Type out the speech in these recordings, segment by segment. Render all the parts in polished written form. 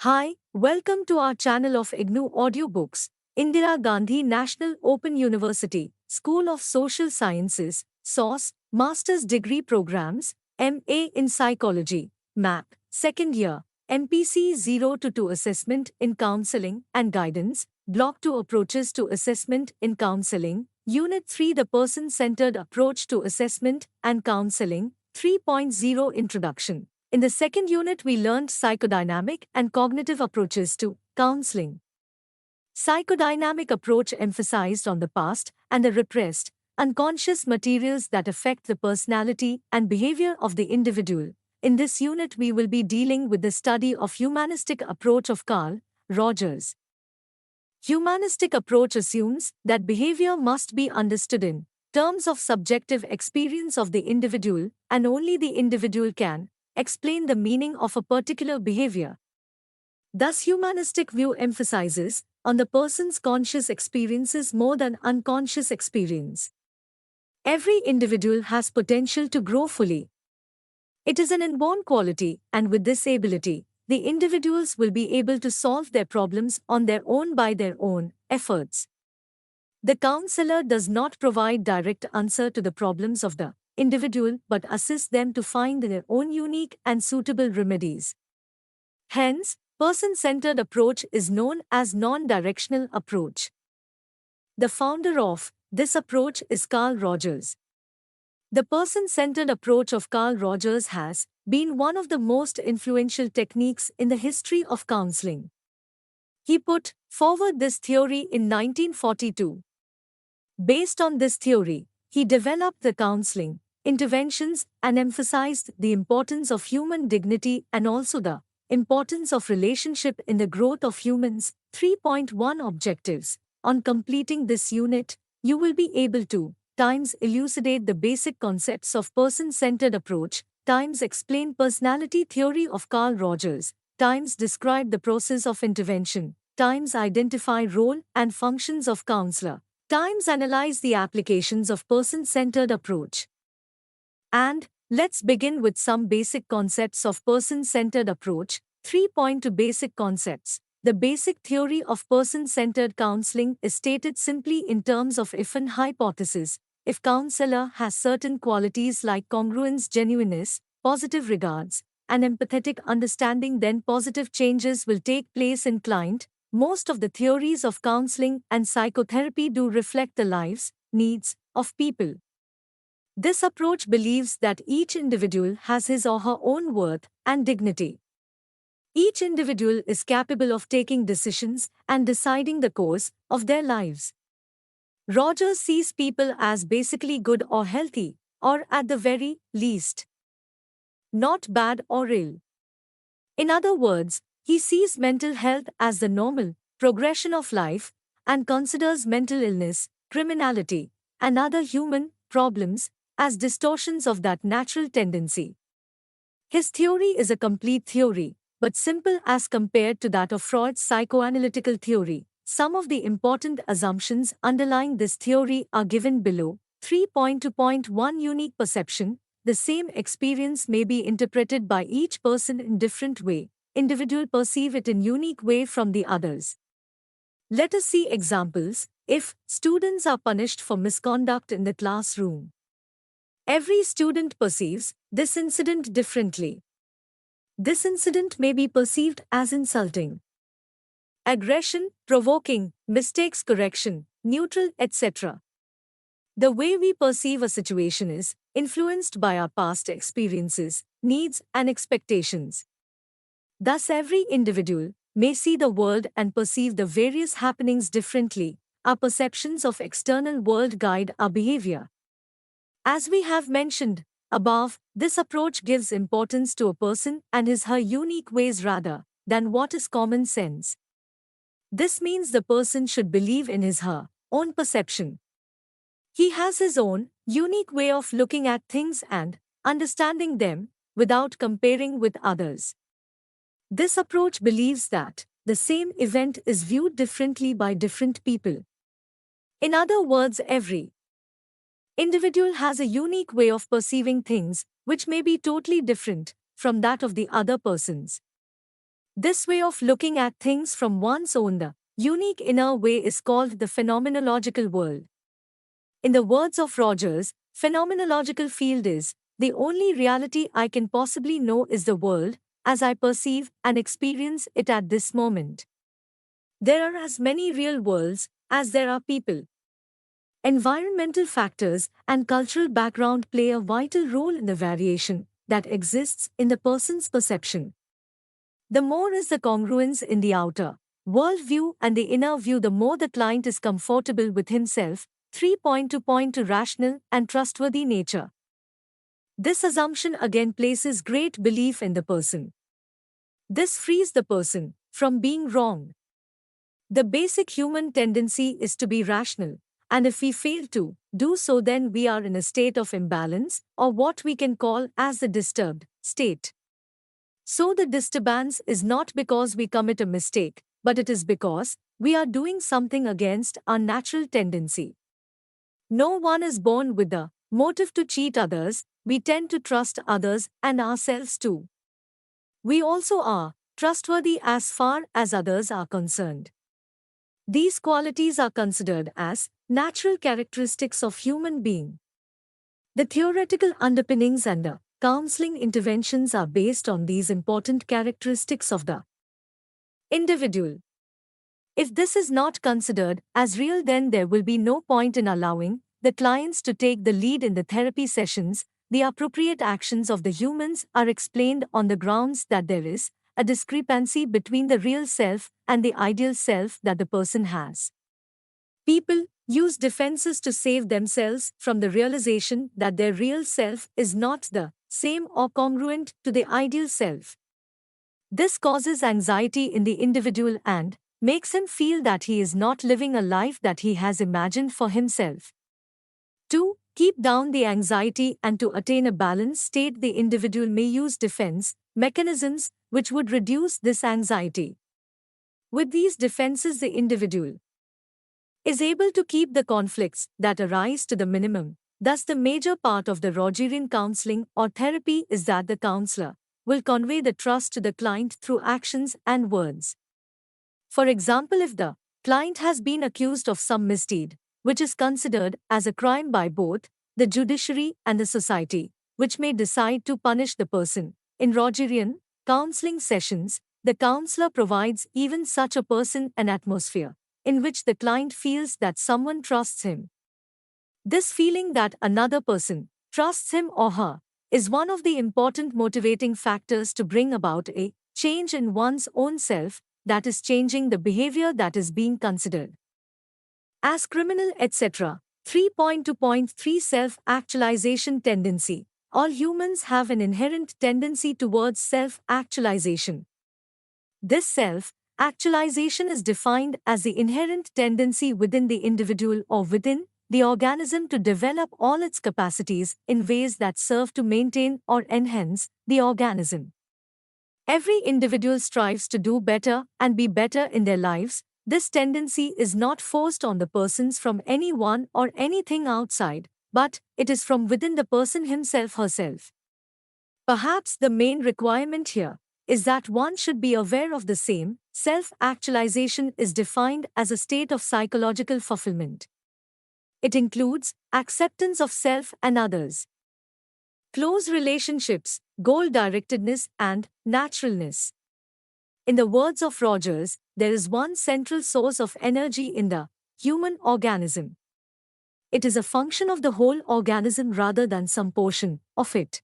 Hi, welcome to our channel of IGNOU Audiobooks, Indira Gandhi National Open University, School of Social Sciences, SOS, Master's Degree Programs, MA in Psychology, MAP, Second Year, MPC 0 to 2 Assessment in Counseling and Guidance, Block 2 Approaches to Assessment in Counseling, Unit 3 The Person-Centered Approach to Assessment and Counseling, 3.0 Introduction. In the second unit, we learned psychodynamic and cognitive approaches to counseling. Psychodynamic approach emphasized on the past and the repressed, unconscious materials that affect the personality and behavior of the individual. In this unit, we will be dealing with the study of humanistic approach of Carl Rogers. Humanistic approach assumes that behavior must be understood in terms of subjective experience of the individual, and only the individual can explain the meaning of a particular behavior. Thus, humanistic view emphasizes on the person's conscious experiences more than unconscious experience. Every individual has potential to grow fully. It is an inborn quality, and with this ability, the individuals will be able to solve their problems on their own by their own efforts. The counselor does not provide direct answer to the problems of the individual but assist them to find their own unique and suitable remedies. Hence, person-centered approach is known as non-directional approach. The founder of this approach is Carl Rogers. The person-centered approach of Carl Rogers has been one of the most influential techniques in the history of counseling. He put forward this theory in 1942. Based on this theory, he developed the counseling interventions and emphasized the importance of human dignity and also the importance of relationship in the growth of humans. 3.1 Objectives. On completing this unit, you will be able to times elucidate the basic concepts of person-centered approach, times explain personality theory of Carl Rogers, times describe the process of intervention, times identify role and functions of counselor, times analyze the applications of person-centered approach. And let's begin with some basic concepts of person-centered approach. 3.2 Basic concepts. The basic theory of person-centered counseling is stated simply in terms of if-and hypothesis. If counselor has certain qualities like congruence, genuineness, positive regards, and empathetic understanding, then positive changes will take place in client. Most of the theories of counseling and psychotherapy do reflect the lives, needs of people. This approach believes that each individual has his or her own worth and dignity. Each individual is capable of taking decisions and deciding the course of their lives. Rogers sees people as basically good or healthy, or at the very least, not bad or ill. In other words, he sees mental health as the normal progression of life and considers mental illness, criminality, and other human problems as distortions of that natural tendency. His theory is a complete theory, but simple as compared to that of Freud's psychoanalytical theory. Some of the important assumptions underlying this theory are given below. 3.2.1 Unique perception. The same experience may be interpreted by each person in different way. Individuals perceive it in unique way from the others. Let us see examples. If students are punished for misconduct in the classroom, every student perceives this incident differently. This incident may be perceived as insulting, aggression, provoking, mistakes correction, neutral, etc. The way we perceive a situation is influenced by our past experiences, needs, and expectations. Thus, every individual may see the world and perceive the various happenings differently. Our perceptions of external world guide our behavior. As we have mentioned above, this approach gives importance to a person and his/her unique ways rather than what is common sense. This means the person should believe in his/her own perception. He has his own unique way of looking at things and understanding them without comparing with others. This approach believes that the same event is viewed differently by different people. In other words, every individual has a unique way of perceiving things which may be totally different from that of the other persons. This way of looking at things from one's own unique inner way is called the phenomenological world. In the words of Rogers, phenomenological field is the only reality I can possibly know is the world, as I perceive and experience it at this moment. There are as many real worlds as there are people. Environmental factors and cultural background play a vital role in the variation that exists in the person's perception. The more is the congruence in the outer world view and the inner view, the more the client is comfortable with himself. 3.2 to rational and trustworthy nature. This assumption again places great belief in the person. This frees the person from being wrong. The basic human tendency is to be rational, and if we fail to do so, then we are in a state of imbalance, or what we can call as the disturbed state. So the disturbance is not because we commit a mistake, but it is because we are doing something against our natural tendency. No one is born with the motive to cheat others. We tend to trust others and ourselves too. We also are trustworthy as far as others are concerned. These qualities are considered as natural characteristics of human being. The theoretical underpinnings and the counseling interventions are based on these important characteristics of the individual. If this is not considered as real, then there will be no point in allowing the clients to take the lead in the therapy sessions. The appropriate actions of the humans are explained on the grounds that there is a discrepancy between the real self and the ideal self that the person has. People use defenses to save themselves from the realization that their real self is not the same or congruent to the ideal self. This causes anxiety in the individual and makes him feel that he is not living a life that he has imagined for himself. To keep down the anxiety and to attain a balanced state, the individual may use defense mechanisms which would reduce this anxiety. With these defenses, the individual is able to keep the conflicts that arise to the minimum. Thus, the major part of the Rogerian counseling or therapy is that the counselor will convey the trust to the client through actions and words. For example, if the client has been accused of some misdeed, which is considered as a crime by both the judiciary and the society, which may decide to punish the person, in Rogerian counseling sessions, the counselor provides even such a person an atmosphere in which the client feels that someone trusts him. This feeling that another person trusts him or her is one of the important motivating factors to bring about a change in one's own self, that is, changing the behavior that is being considered as criminal, etc. 3.2.3 Self-actualization tendency. All humans have an inherent tendency towards self-actualization. This self-actualization is defined as the inherent tendency within the individual or within the organism to develop all its capacities in ways that serve to maintain or enhance the organism. Every individual strives to do better and be better in their lives. This tendency is not forced on the persons from anyone or anything outside, but it is from within the person himself/herself. Perhaps the main requirement here is that one should be aware of the same. Self-actualization is defined as a state of psychological fulfillment. It includes acceptance of self and others, close relationships, goal-directedness, and naturalness. In the words of Rogers, there is one central source of energy in the human organism. It is a function of the whole organism rather than some portion of it.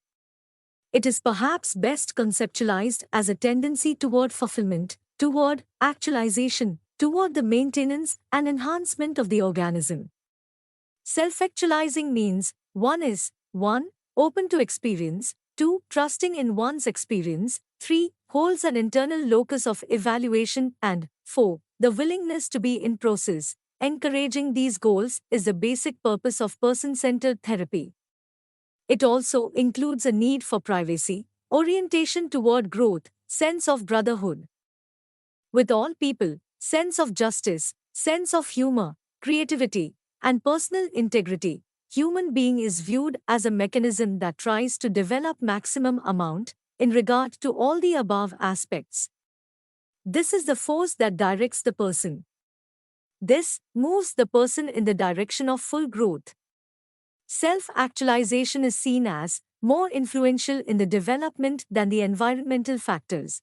It is perhaps best conceptualized as a tendency toward fulfillment, toward actualization, toward the maintenance and enhancement of the organism. Self-actualizing means 1. Open to experience, 2. Trusting in one's experience, 3. Holds an internal locus of evaluation, and 4. The willingness to be in process. Encouraging these goals is the basic purpose of person-centered therapy. It also includes a need for privacy, orientation toward growth, sense of brotherhood with all people, sense of justice, sense of humor, creativity, and personal integrity. Human being is viewed as a mechanism that tries to develop maximum amount in regard to all the above aspects. This is the force that directs the person. This moves the person in the direction of full growth. Self-actualization is seen as more influential in the development than the environmental factors.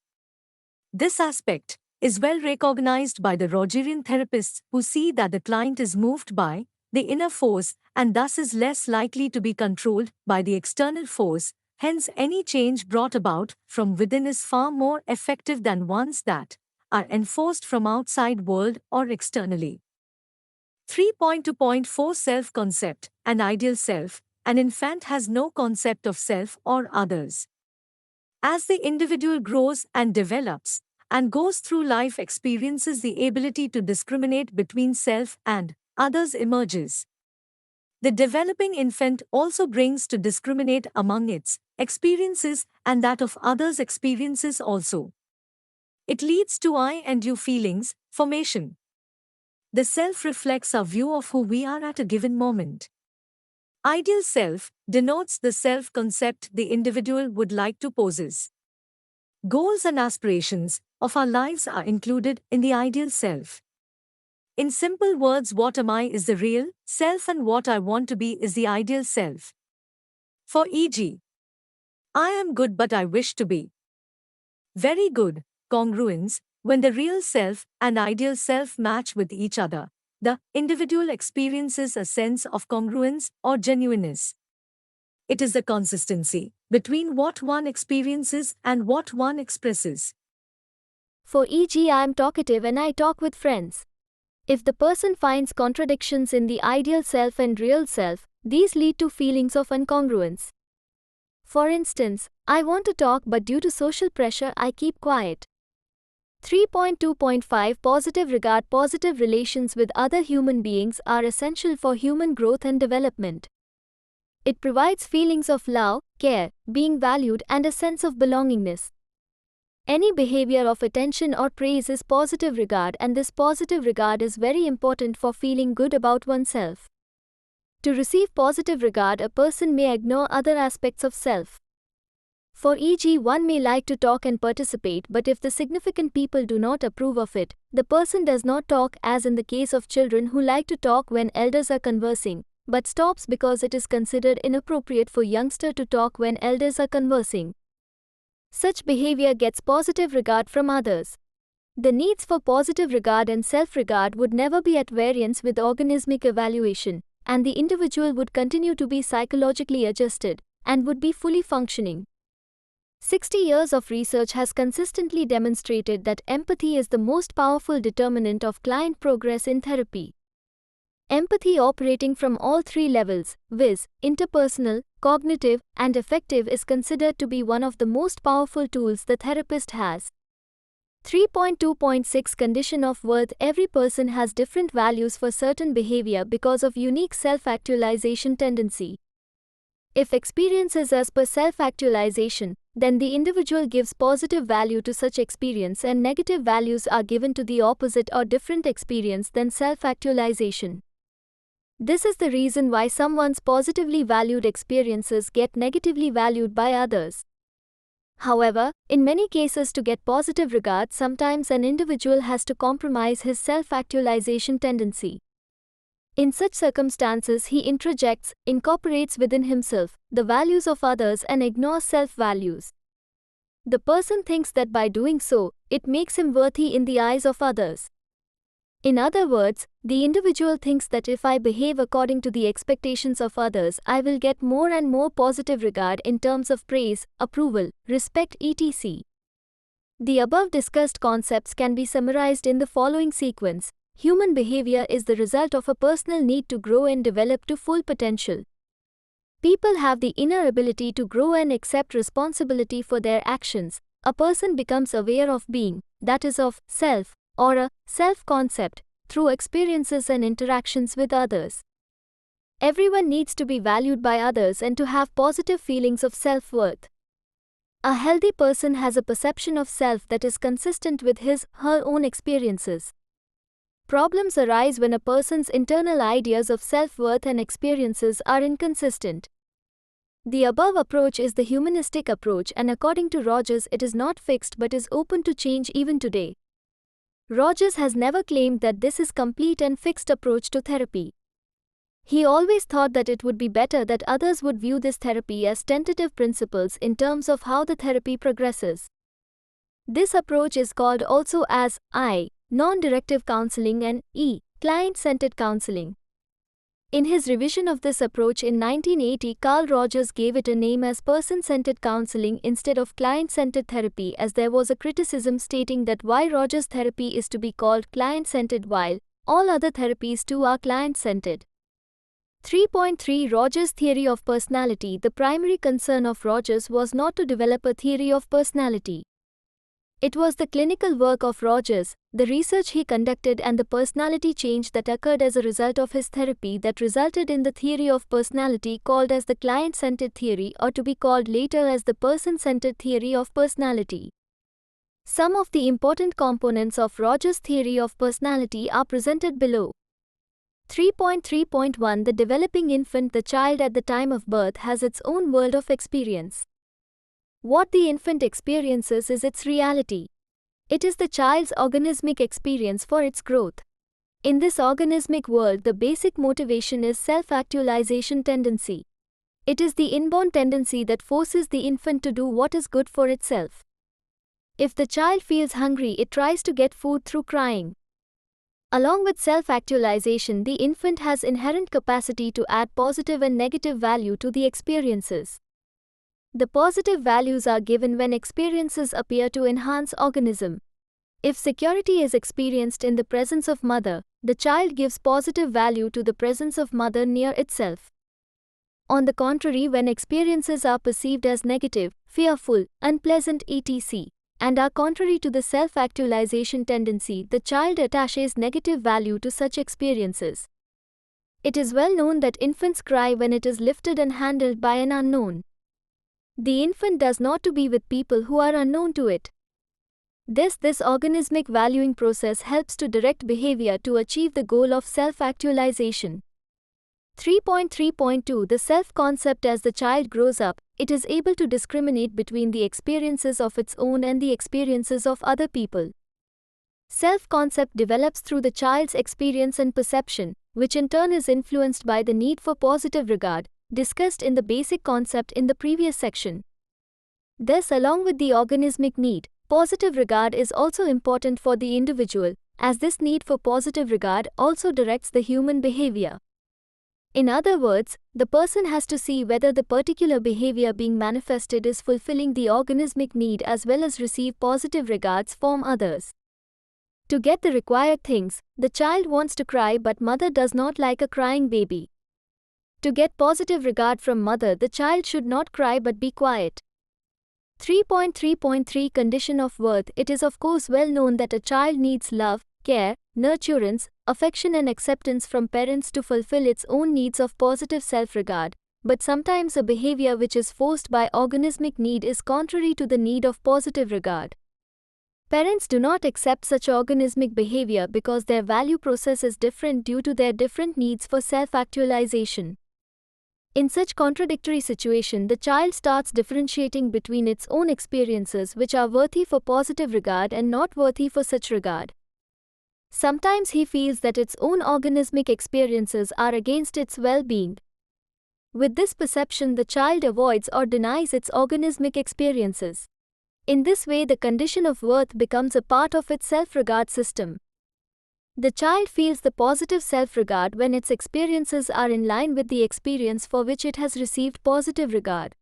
This aspect is well recognized by the Rogerian therapists who see that the client is moved by the inner force and thus is less likely to be controlled by the external force. Hence, any change brought about from within is far more effective than ones that are enforced from outside world or externally. 3.2.4 Self-concept and ideal self. An infant has no concept of self or others. As the individual grows and develops and goes through life experiences, the ability to discriminate between self and others emerges. The developing infant also brings to discriminate among its experiences and that of others' experiences also. It leads to I and you feelings formation. The self reflects our view of who we are at a given moment. Ideal self denotes the self-concept the individual would like to possess. Goals and aspirations of our lives are included in the ideal self. In simple words, what am I is the real self and what I want to be is the ideal self. For e.g., I am good but I wish to be very good. Congruence. When the real self and ideal self match with each other, the individual experiences a sense of congruence or genuineness. It is the consistency between what one experiences and what one expresses. For e.g., I am talkative and I talk with friends. If the person finds contradictions in the ideal self and real self, these lead to feelings of incongruence. For instance, I want to talk but due to social pressure I keep quiet. 3.2.5 Positive regard. Positive relations with other human beings are essential for human growth and development. It provides feelings of love, care, being valued, and a sense of belongingness. Any behavior of attention or praise is positive regard, and this positive regard is very important for feeling good about oneself. To receive positive regard, a person may ignore other aspects of self. For e.g., one may like to talk and participate, but if the significant people do not approve of it, the person does not talk, as in the case of children who like to talk when elders are conversing, but stops because it is considered inappropriate for youngster to talk when elders are conversing. Such behavior gets positive regard from others. The needs for positive regard and self-regard would never be at variance with organismic evaluation, and the individual would continue to be psychologically adjusted, and would be fully functioning. 60 years of research has consistently demonstrated that empathy is the most powerful determinant of client progress in therapy. Empathy operating from all three levels, viz., interpersonal, cognitive, and affective, is considered to be one of the most powerful tools the therapist has. 3.2.6 Condition of worth. Every person has different values for certain behavior because of unique self-actualization tendency. If experience is as per self-actualization, then the individual gives positive value to such experience and negative values are given to the opposite or different experience than self-actualization. This is the reason why someone's positively valued experiences get negatively valued by others. However, in many cases, to get positive regard, sometimes an individual has to compromise his self-actualization tendency. In such circumstances, he introjects, incorporates within himself the values of others and ignores self-values. The person thinks that by doing so, it makes him worthy in the eyes of others. In other words, the individual thinks that if I behave according to the expectations of others, I will get more and more positive regard in terms of praise, approval, respect, etc. The above discussed concepts can be summarized in the following sequence. Human behavior is the result of a personal need to grow and develop to full potential. People have the inner ability to grow and accept responsibility for their actions. A person becomes aware of being, that is of self, or a self-concept, through experiences and interactions with others. Everyone needs to be valued by others and to have positive feelings of self-worth. A healthy person has a perception of self that is consistent with his/her own experiences. Problems arise when a person's internal ideas of self-worth and experiences are inconsistent. The above approach is the humanistic approach, and according to Rogers, it is not fixed but is open to change even today. Rogers has never claimed that this is complete and fixed approach to therapy. He always thought that it would be better that others would view this therapy as tentative principles in terms of how the therapy progresses. This approach is called also as I, non-directive counseling, and E, client-centered counseling. In his revision of this approach in 1980, Carl Rogers gave it a name as person-centered counseling instead of client-centered therapy, as there was a criticism stating that why Rogers' therapy is to be called client-centered while all other therapies too are client-centered. 3.3 Rogers' theory of personality. The primary concern of Rogers was not to develop a theory of personality. It was the clinical work of Rogers, the research he conducted, and the personality change that occurred as a result of his therapy that resulted in the theory of personality called as the client-centered theory, or to be called later as the person-centered theory of personality. Some of the important components of Rogers' theory of personality are presented below. 3.3.1 The developing infant. The child at the time of birth has its own world of experience. What the infant experiences is its reality. It is the child's organismic experience for its growth. In this organismic world, the basic motivation is self-actualization tendency. It is the inborn tendency that forces the infant to do what is good for itself. If the child feels hungry, it tries to get food through crying. Along with self-actualization, the infant has inherent capacity to add positive and negative value to the experiences. The positive values are given when experiences appear to enhance organism. If security is experienced in the presence of mother, the child gives positive value to the presence of mother near itself. On the contrary, when experiences are perceived as negative, fearful, unpleasant etc., and are contrary to the self-actualization tendency, the child attaches negative value to such experiences. It is well known that infants cry when it is lifted and handled by an unknown. The infant does not to be with people who are unknown to it. This organismic valuing process helps to direct behavior to achieve the goal of self-actualization. 3.3.2 The self-concept. As the child grows up, it is able to discriminate between the experiences of its own and the experiences of other people. Self-concept develops through the child's experience and perception, which in turn is influenced by the need for positive regard, discussed in the basic concept in the previous section. Thus, along with the organismic need, positive regard is also important for the individual, as this need for positive regard also directs the human behavior. In other words, the person has to see whether the particular behavior being manifested is fulfilling the organismic need as well as receive positive regards from others. To get the required things, the child wants to cry, but mother does not like a crying baby. To get positive regard from mother, the child should not cry but be quiet. 3.3.3 Condition of worth. It is of course well known that a child needs love, care, nurturance, affection and acceptance from parents to fulfill its own needs of positive self-regard, but sometimes a behavior which is forced by organismic need is contrary to the need of positive regard. Parents do not accept such organismic behavior because their value process is different due to their different needs for self-actualization. In such contradictory situation, the child starts differentiating between its own experiences which are worthy for positive regard and not worthy for such regard. Sometimes he feels that its own organismic experiences are against its well-being. With this perception, the child avoids or denies its organismic experiences. In this way, the condition of worth becomes a part of its self-regard system. The child feels the positive self-regard when its experiences are in line with the experience for which it has received positive regard.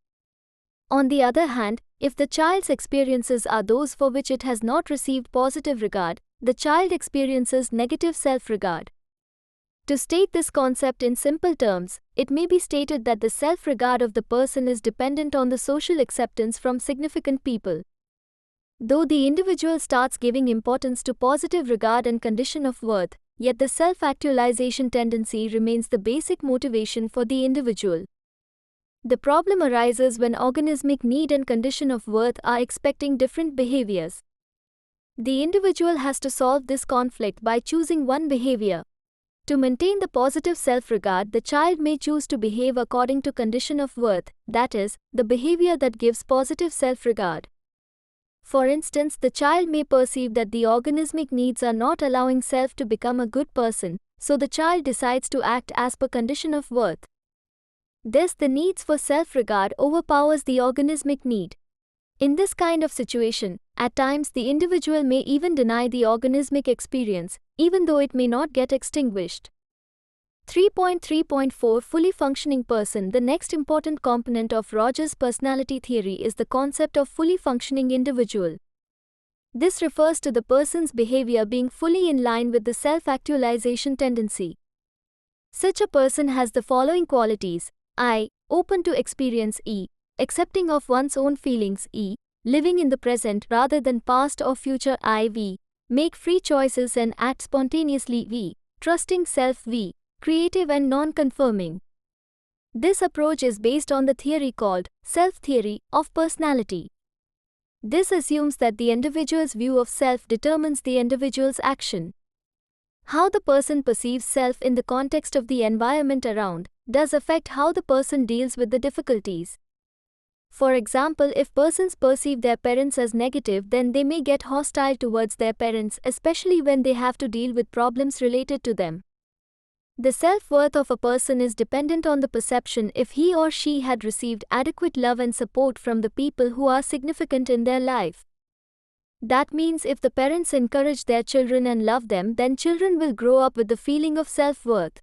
On the other hand, if the child's experiences are those for which it has not received positive regard, the child experiences negative self-regard. To state this concept in simple terms, it may be stated that the self-regard of the person is dependent on the social acceptance from significant people. Though the individual starts giving importance to positive regard and condition of worth, yet the self-actualization tendency remains the basic motivation for the individual. The problem arises when organismic need and condition of worth are expecting different behaviors. The individual has to solve this conflict by choosing one behavior. To maintain the positive self-regard, the child may choose to behave according to condition of worth, that is, the behavior that gives positive self-regard. For instance, the child may perceive that the organismic needs are not allowing self to become a good person, so the child decides to act as per condition of worth. Thus, the needs for self-regard overpowers the organismic need. In this kind of situation, at times the individual may even deny the organismic experience, even though it may not get extinguished. 3.3.4 Fully functioning person. The next important component of Rogers' personality theory is the concept of fully functioning individual. This refers to the person's behavior being fully in line with the self-actualization tendency. Such a person has the following qualities: I. Open to experience. E. Accepting of one's own feelings. E. Living in the present rather than past or future. I. V. Make free choices and act spontaneously. V. Trusting self. V. Creative and non-conforming. This approach is based on the theory called self-theory of personality. This assumes that the individual's view of self determines the individual's action. How the person perceives self in the context of the environment around does affect how the person deals with the difficulties. For example, if persons perceive their parents as negative, then they may get hostile towards their parents, especially when they have to deal with problems related to them. The self-worth of a person is dependent on the perception if he or she had received adequate love and support from the people who are significant in their life. That means if the parents encourage their children and love them, then children will grow up with the feeling of self-worth.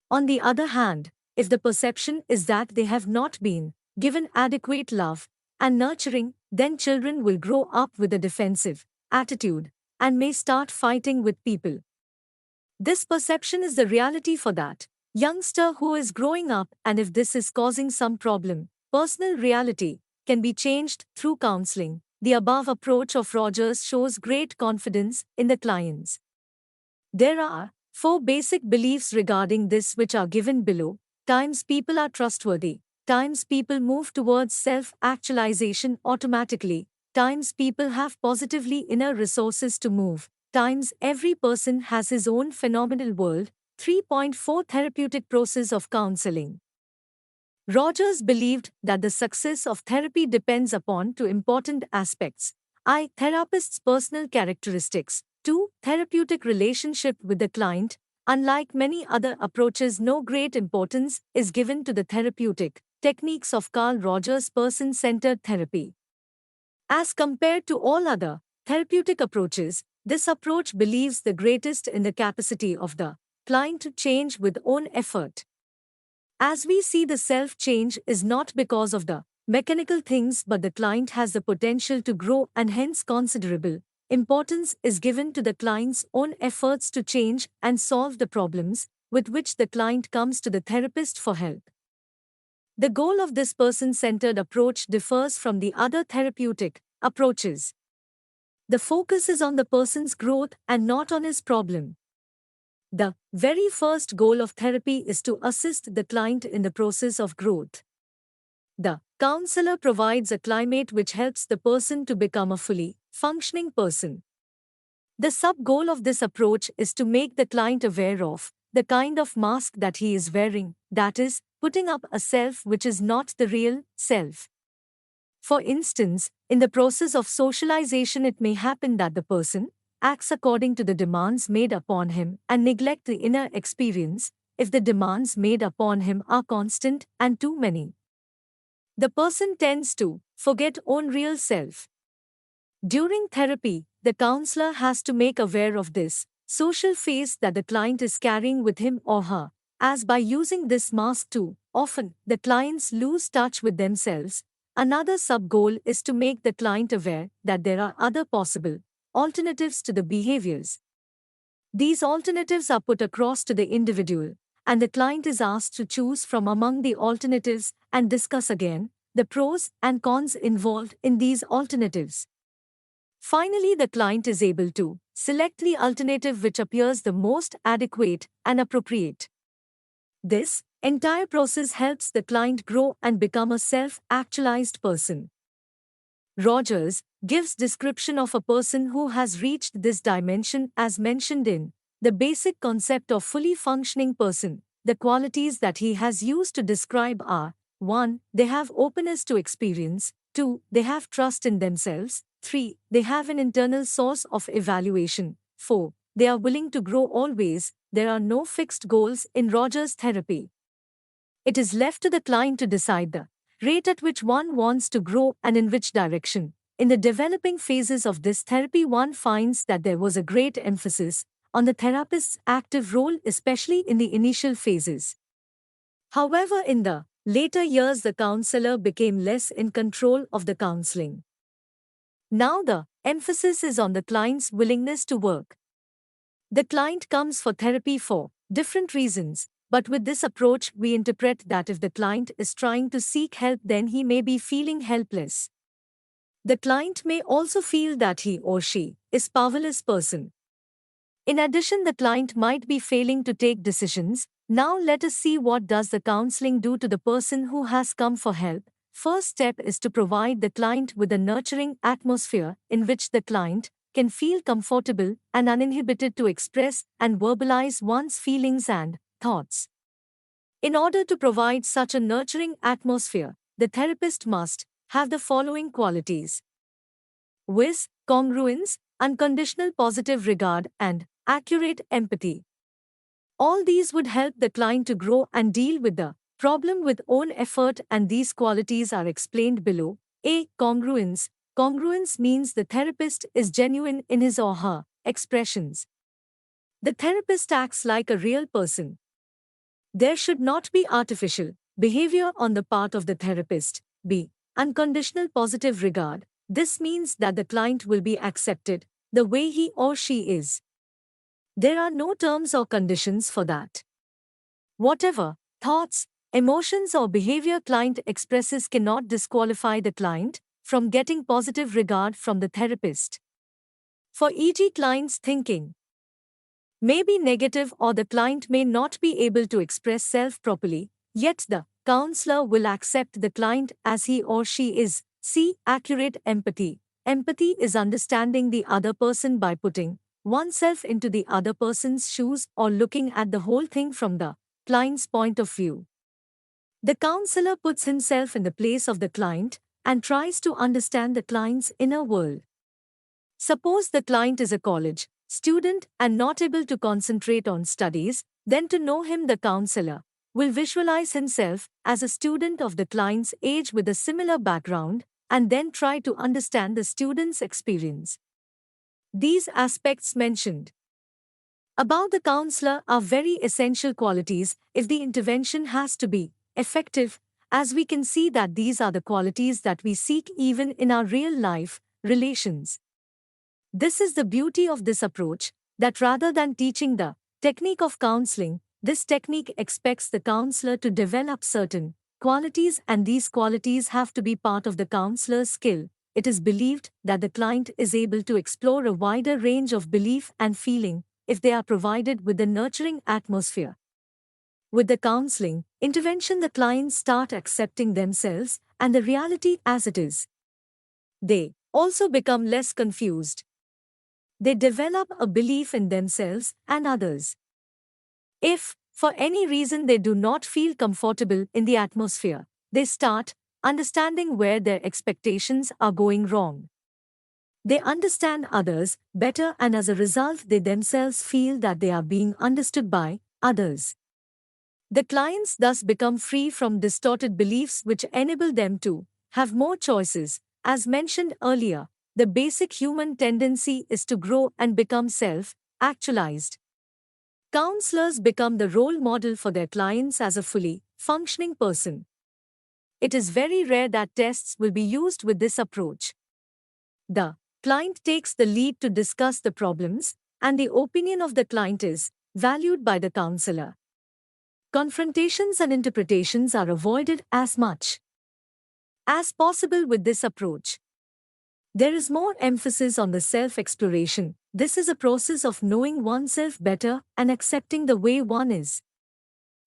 On the other hand, if the perception is that they have not been given adequate love and nurturing, then children will grow up with a defensive attitude and may start fighting with people. This perception is the reality for that youngster who is growing up, and if this is causing some problem, personal reality can be changed through counseling. The above approach of Rogers shows great confidence in the clients. There are 4 basic beliefs regarding this which are given below. Times people are trustworthy. Times people move towards self-actualization automatically. Times people have positively inner resources to move. Times every person has his own phenomenal world. 3.4 Therapeutic process of counseling. Rogers believed that the success of therapy depends upon 2 important aspects. I. Therapist's personal characteristics. 2. Therapeutic relationship with the client. Unlike many other approaches, no great importance is given to the therapeutic techniques of Carl Rogers' person-centered therapy. As compared to all other therapeutic approaches, this approach believes the greatest in the capacity of the client to change with own effort. As we see, the self-change is not because of the mechanical things, but the client has the potential to grow, and hence considerable importance is given to the client's own efforts to change and solve the problems with which the client comes to the therapist for help. The goal of this person-centered approach differs from the other therapeutic approaches. The focus is on the person's growth and not on his problem. The very first goal of therapy is to assist the client in the process of growth. The counselor provides a climate which helps the person to become a fully functioning person. The sub-goal of this approach is to make the client aware of the kind of mask that he is wearing, that is, putting up a self which is not the real self. For instance, in the process of socialization, it may happen that the person acts according to the demands made upon him and neglect the inner experience if the demands made upon him are constant and too many. The person tends to forget own real self. During therapy, the counselor has to make aware of this social face that the client is carrying with him or her, as by using this mask too often, the clients lose touch with themselves. Another sub-goal is to make the client aware that there are other possible alternatives to the behaviors. These alternatives are put across to the individual, and the client is asked to choose from among the alternatives and discuss again the pros and cons involved in these alternatives. Finally, the client is able to select the alternative which appears the most adequate and appropriate. This entire process helps the client grow and become a self-actualized person. Rogers gives description of a person who has reached this dimension as mentioned in the basic concept of fully functioning person. The qualities that he has used to describe are: 1. They have openness to experience. 2. They have trust in themselves. 3. They have an internal source of evaluation. 4. They are willing to grow always. There are no fixed goals in Rogers therapy. It is left to the client to decide the rate at which one wants to grow and in which direction. In the developing phases of this therapy, one finds that there was a great emphasis on the therapist's active role, especially in the initial phases. However, in the later years, the counselor became less in control of the counseling. Now the emphasis is on the client's willingness to work. The client comes for therapy for different reasons, but with this approach, we interpret that if the client is trying to seek help, then he may be feeling helpless. The client may also feel that he or she is a powerless person. In addition, the client might be failing to take decisions. Now let us see what does the counseling do to the person who has come for help. First step is to provide the client with a nurturing atmosphere in which the client can feel comfortable and uninhibited to express and verbalize one's feelings and thoughts. In order to provide such a nurturing atmosphere, the therapist must have the following qualities: with congruence, unconditional positive regard, and accurate empathy. All these would help the client to grow and deal with the problem with own effort, and these qualities are explained below. A. Congruence. Congruence means the therapist is genuine in his or her expressions. The therapist acts like a real person. There should not be artificial behavior on the part of the therapist. B. Unconditional positive regard. This means that the client will be accepted the way he or she is. There are no terms or conditions for that. Whatever thoughts, emotions, or behavior client expresses cannot disqualify the client from getting positive regard from the therapist. For e.g., client's thinking may be negative or the client may not be able to express self properly, yet the counselor will accept the client as he or she is. C. Accurate empathy. Empathy is understanding the other person by putting oneself into the other person's shoes or looking at the whole thing from the client's point of view. The counselor puts himself in the place of the client and tries to understand the client's inner world. Suppose the client is a college student and not able to concentrate on studies, then to know him, the counselor will visualize himself as a student of the client's age with a similar background and then try to understand the student's experience. These aspects mentioned about the counselor are very essential qualities if the intervention has to be effective, as we can see that these are the qualities that we seek even in our real life relations. This is the beauty of this approach, that rather than teaching the technique of counseling, this technique expects the counselor to develop certain qualities, and these qualities have to be part of the counselor's skill. It is believed that the client is able to explore a wider range of belief and feeling if they are provided with a nurturing atmosphere. With the counseling intervention, the clients start accepting themselves and the reality as it is. They also become less confused. They develop a belief in themselves and others. If, for any reason, they do not feel comfortable in the atmosphere, they start understanding where their expectations are going wrong. They understand others better, and as a result, they themselves feel that they are being understood by others. The clients thus become free from distorted beliefs, which enable them to have more choices. As mentioned earlier, the basic human tendency is to grow and become self-actualized. Counselors become the role model for their clients as a fully functioning person. It is very rare that tests will be used with this approach. The client takes the lead to discuss the problems, and the opinion of the client is valued by the counselor. Confrontations and interpretations are avoided as much as possible with this approach. There is more emphasis on the self-exploration. This is a process of knowing oneself better and accepting the way one is.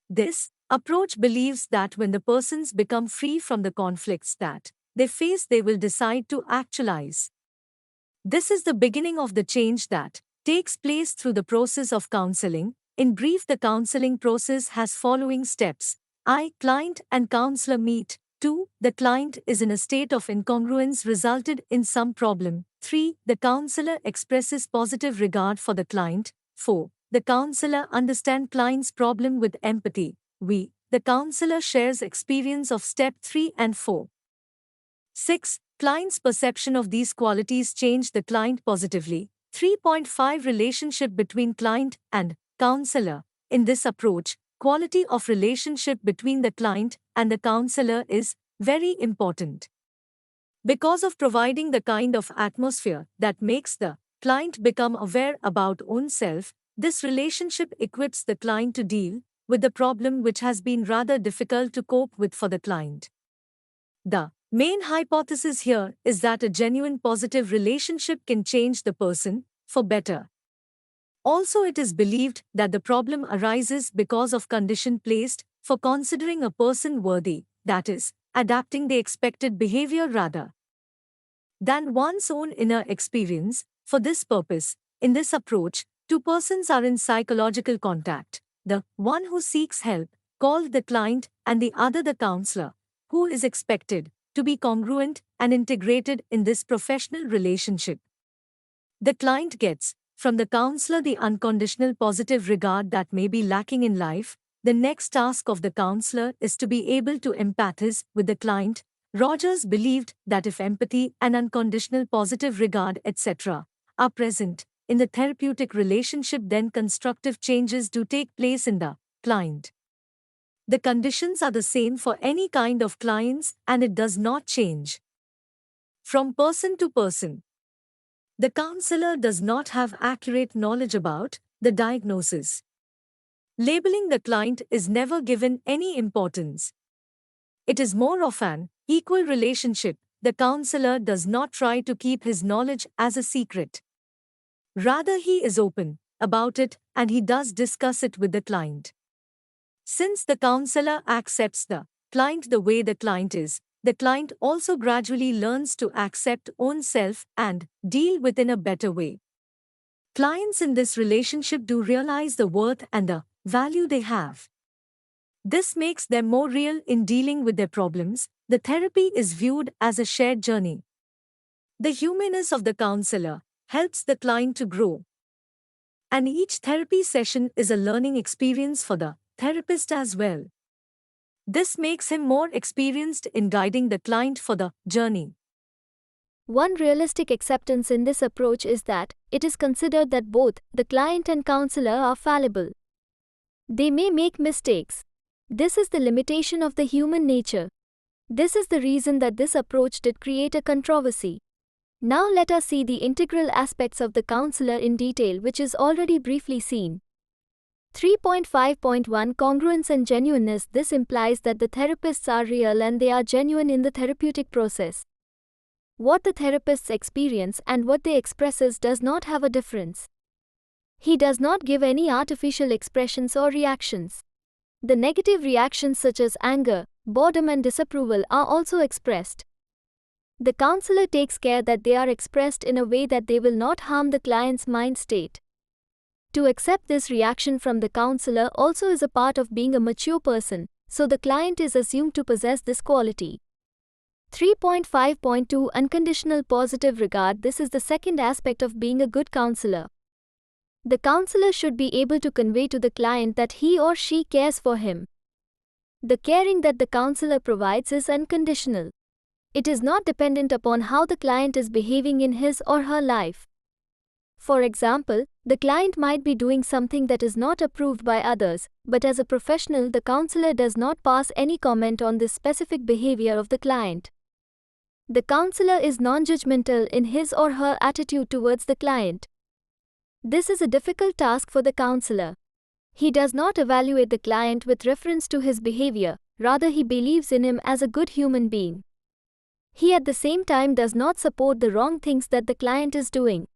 This approach believes that when the persons become free from the conflicts that they face, they will decide to actualize. This is the beginning of the change that takes place through the process of counseling. In brief, the counseling process has following steps. Client and counselor meet 2. The client is in a state of incongruence resulted in some problem. 3. The counselor expresses positive regard for the client. 4. The counselor understands client's problem with empathy. The counselor shares experience of step 3 and 4. 6. Client's perception of these qualities change the client positively. 3.5 Relationship between client and counselor. In this approach, quality of relationship between the client and the counselor is very important. Because of providing the kind of atmosphere that makes the client become aware about own self, this relationship equips the client to deal with the problem which has been rather difficult to cope with for the client. The main hypothesis here is that a genuine positive relationship can change the person for better. Also, it is believed that the problem arises because of condition placed for considering a person worthy, that is, adapting the expected behavior rather than one's own inner experience. For this purpose, in this approach, two persons are in psychological contact, the one who seeks help, called the client, and the other the counselor, who is expected to be congruent and integrated in this professional relationship. The client gets from the counselor the unconditional positive regard that may be lacking in life. The next task of the counselor is to be able to empathize with the client. Rogers believed that if empathy and unconditional positive regard, etc., are present in the therapeutic relationship, then constructive changes do take place in the client. The conditions are the same for any kind of clients and it does not change from person to person. The counselor does not have accurate knowledge about the diagnosis. Labeling the client is never given any importance. It is more of an equal relationship. The counselor does not try to keep his knowledge as a secret. Rather, he is open about it and he does discuss it with the client. Since the counselor accepts the client the way the client is, the client also gradually learns to accept own self and deal with in a better way. Clients in this relationship do realize the worth and the value they have. This makes them more real in dealing with their problems. The therapy is viewed as a shared journey. The humanness of the counselor helps the client to grow. And each therapy session is a learning experience for the therapist as well. This makes him more experienced in guiding the client for the journey. One realistic acceptance in this approach is that it is considered that both the client and counselor are fallible. They may make mistakes. This is the limitation of the human nature. This is the reason that this approach did create a controversy. Now let us see the integral aspects of the counselor in detail, which is already briefly seen. 3.5.1 Congruence and genuineness. This implies that the therapists are real and they are genuine in the therapeutic process. What the therapists experience and what they expresses does not have a difference. He does not give any artificial expressions or reactions. The negative reactions such as anger, boredom and disapproval are also expressed. The counselor takes care that they are expressed in a way that they will not harm the client's mind state. To accept this reaction from the counselor also is a part of being a mature person, so the client is assumed to possess this quality. 3.5.2 Unconditional positive regard. This is the second aspect of being a good counselor. The counselor should be able to convey to the client that he or she cares for him. The caring that the counselor provides is unconditional. It is not dependent upon how the client is behaving in his or her life. For example, the client might be doing something that is not approved by others, but as a professional, the counselor does not pass any comment on this specific behavior of the client. The counselor is non-judgmental in his or her attitude towards the client. This is a difficult task for the counselor. He does not evaluate the client with reference to his behavior, rather he believes in him as a good human being. He at the same time does not support the wrong things that the client is doing.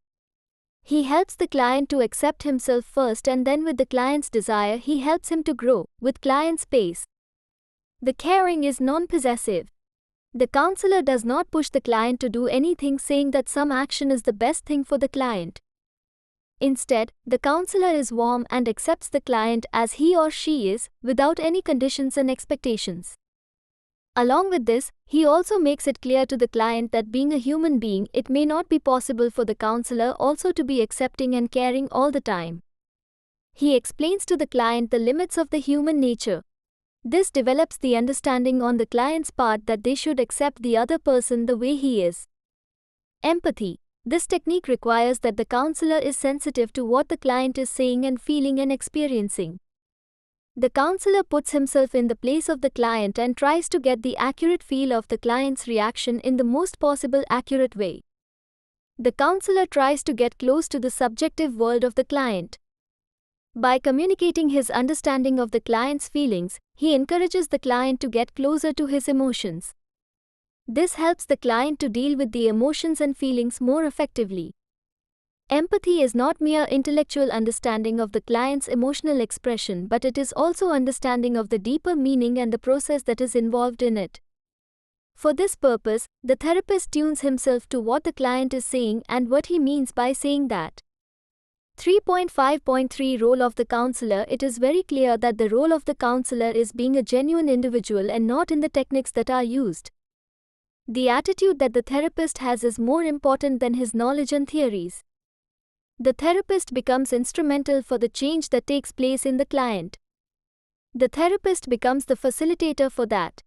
He helps the client to accept himself first and then with the client's desire he helps him to grow, with client's pace. The caring is non-possessive. The counselor does not push the client to do anything saying that some action is the best thing for the client. Instead, the counselor is warm and accepts the client as he or she is, without any conditions and expectations. Along with this, he also makes it clear to the client that being a human being, it may not be possible for the counselor also to be accepting and caring all the time. He explains to the client the limits of the human nature. This develops the understanding on the client's part that they should accept the other person the way he is. Empathy. This technique requires that the counselor is sensitive to what the client is saying and feeling and experiencing. The counselor puts himself in the place of the client and tries to get the accurate feel of the client's reaction in the most possible accurate way. The counselor tries to get close to the subjective world of the client. By communicating his understanding of the client's feelings, he encourages the client to get closer to his emotions. This helps the client to deal with the emotions and feelings more effectively. Empathy is not mere intellectual understanding of the client's emotional expression, but it is also understanding of the deeper meaning and the process that is involved in it. For this purpose, the therapist tunes himself to what the client is saying and what he means by saying that. 3.5.3 Role of the counselor. It is very clear that the role of the counselor is being a genuine individual and not in the techniques that are used. The attitude that the therapist has is more important than his knowledge and theories. The therapist becomes instrumental for the change that takes place in the client. The therapist becomes the facilitator for that.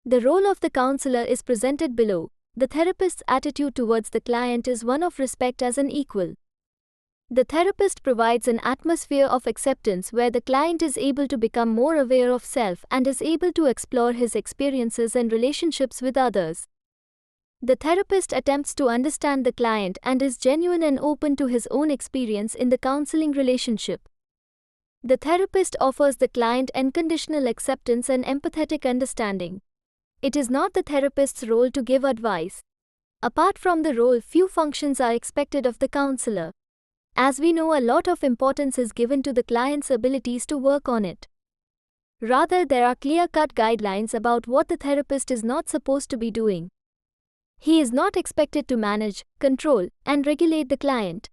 The role of the counselor is presented below. The therapist's attitude towards the client is one of respect as an equal. The therapist provides an atmosphere of acceptance where the client is able to become more aware of self and is able to explore his experiences and relationships with others. The therapist attempts to understand the client and is genuine and open to his own experience in the counseling relationship. The therapist offers the client unconditional acceptance and empathetic understanding. It is not the therapist's role to give advice. Apart from the role, few functions are expected of the counselor. As we know, a lot of importance is given to the client's abilities to work on it. Rather, there are clear-cut guidelines about what the therapist is not supposed to be doing. He is not expected to manage, control, and regulate the client.